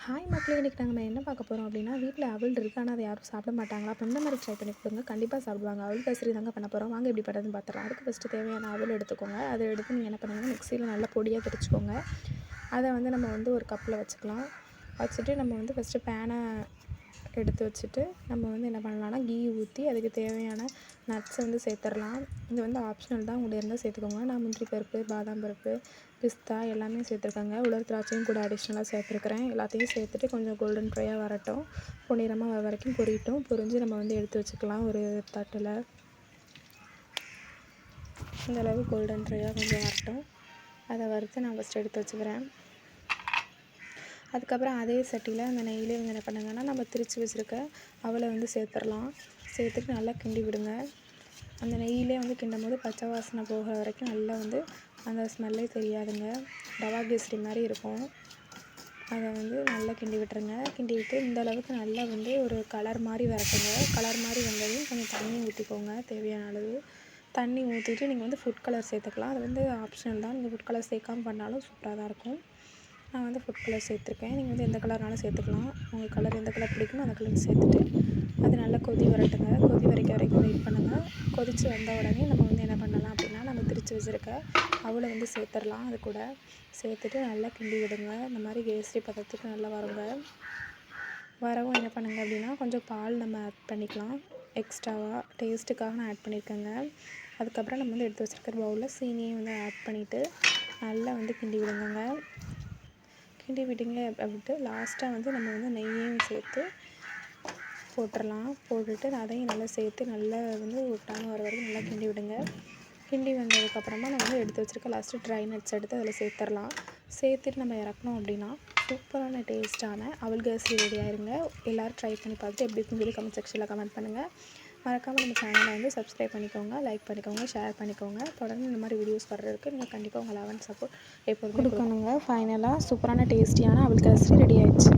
Hi மக்களே! இன்றைக்கி நம்ம என்ன பார்க்க போகிறோம் அப்படின்னா, வீட்டில் அவல் இருக்குது. ஆனால் அதை யாரும் சாப்பிட மாட்டாங்களா? அப்போ இந்த மாதிரி ட்ரை பண்ணி கொடுங்க. கண்டிப்பாக சாப்பிடுவாங்க. அவல் கேசரி தாங்க பண்ண போகிறோம். வாங்க எப்படி பண்ணுறதுன்னு பார்த்துடலாம். அதுக்கு ஃபஸ்ட்டு தேவையான அவல் எடுத்துக்கோங்க. அதை எடுத்து நீங்கள் என்ன பண்ணுங்கன்னா, மிக்சியில் நல்லா பொடியாக திரிச்சுக்கோங்க. அதை நம்ம ஒரு கப்பில் வச்சுக்கலாம். வச்சுட்டு நம்ம ஃபஸ்ட்டு பேனை எடுத்து வச்சுட்டு நம்ம என்ன பண்ணலான்னா, கீ ஊற்றி அதுக்கு தேவையான நட்ஸை சேர்த்துடலாம். இது ஆப்ஷனல் தான். உங்களுக்கு இருந்தால் சேர்த்துக்கோங்க. நான் முந்திரி பருப்பு, பாதாம் பருப்பு, பிஸ்தா எல்லாமே சேர்த்துருக்கேங்க. உலர் திராட்சையும் கூட அடிஷ்னலாக சேர்த்துருக்குறேன். எல்லாத்தையும் சேர்த்துட்டு கொஞ்சம் கோல்டன் ஃப்ரையாக வரட்டும். பொன்னிறமாக வர வரைக்கும் பொரியட்டும். பொரிஞ்சு நம்ம எடுத்து வச்சுக்கலாம் ஒரு தட்டில். இந்தளவு கோல்டன் ஃப்ரையாக கொஞ்சம் வரட்டும். அதை வறுத்து நான் ஃபஸ்ட்டு எடுத்து வச்சுக்கிறேன். அதுக்கப்புறம் அதே சட்டியில் அந்த நெய்யிலே என்ன பண்ணுங்கன்னா, நம்ம திரித்து வச்சுருக்க அவலை சேர்த்துடலாம். சேர்த்துட்டு நல்லா கிண்டி விடுங்க. அந்த நெய்யிலே கிண்டும்போது பச்சை வாசனை போகிற வரைக்கும் நல்லா அந்த ஸ்மெல்லே தெரியாதுங்க. ரவா கேசரி மாதிரி இருக்கும். அதை நல்லா கிண்டி விட்டுருங்க. கிண்டி விட்டு இந்த அளவுக்கு நல்லா ஒரு கலர் மாதிரி வரட்டுங்க. கலர் மாதிரி வந்ததையும் கொஞ்சம் தண்ணி ஊற்றிக்கோங்க. தேவையான அளவு தண்ணி ஊற்றிட்டு நீங்கள் ஃபுட் கலர் சேர்த்துக்கலாம். அது ஆப்ஷனல் தான். நீங்கள் ஃபுட் கலர் சேர்க்காம பண்ணாலும் சூப்பராக தான் இருக்கும். நான் ஃபுட் கலர் சேர்த்துருக்கேன். நீங்கள் எந்த கலர்னாலும் சேர்த்துக்கலாம். உங்களுக்கு கலர் எந்த கலர் பிடிக்குமோ அந்த கலர் சேர்த்துட்டு அது நல்லா கொதி வரட்டுங்க. கொதி வரைக்கும் வெயிட் பண்ணுங்கள். கொதித்து வந்த உடனே நம்ம என்ன பண்ணலாம் அப்படின்னா, நம்ம திரித்து வச்சுருக்க அவலை சேர்த்துடலாம். அது கூட சேர்த்துட்டு நல்லா கிண்டி விடுங்க. இந்த மாதிரி கேசரி பதத்துக்கு நல்லா வருங்க. வரவும் என்ன பண்ணுங்க அப்படின்னா, கொஞ்சம் பால் நம்ம ஆட் பண்ணிக்கலாம். எக்ஸ்ட்ராவாக டேஸ்ட்டுக்காக நான் ஆட் பண்ணியிருக்கேங்க. அதுக்கப்புறம் நம்ம எடுத்து வச்சுருக்கிற பவுலில் சீனியை ஆட் பண்ணிவிட்டு நல்லா கிண்டி விடுங்க. கிண்டி விட்டிங்க அப்படின்ட்டு லாஸ்ட்டாக நம்ம நெய்யையும் சேர்த்து போட்டுடலாம். போட்டுட்டு அதையும் நல்லா சேர்த்து நல்லா ஒட்டாமல் வர வரைக்கும் நல்லா கிண்டி விடுங்க. கிண்டி வந்ததுக்கப்புறமா நம்ம எடுத்து வச்சுருக்க லாஸ்ட்டு ட்ரை நட்ஸ் எடுத்து அதில் சேர்த்துடலாம். சேர்த்துட்டு நம்ம இறக்கணும் அப்படின்னா சூப்பரான டேஸ்ட்டான அவல் கேசரி ரெடி ஆயிருங்க. எல்லோரும் ட்ரை பண்ணி பார்த்துட்டு எப்படி இருக்குன்னு சொல்லி கமெண்ட் செக்ஷனில் கமெண்ட் பண்ணுங்கள். மறக்காமல் நம்ம சேனலை சப்ஸ்கிரைப் பண்ணிக்கோங்க, லைக் பண்ணிக்கோங்க, ஷேர் பண்ணிக்கோங்க. தொடர்ந்து இந்த மாதிரி வீடியோஸ் வர்றதுக்கு நீங்கள் கண்டிப்பாக உங்கள் லவ் அண்ட் சப்போர்ட் எப்போதுமே கொடுக்கணுங்க. ஃபைனலாக சூப்பரான டேஸ்டியான அவல் கேசரி ரெடி ஆயிடுச்சு.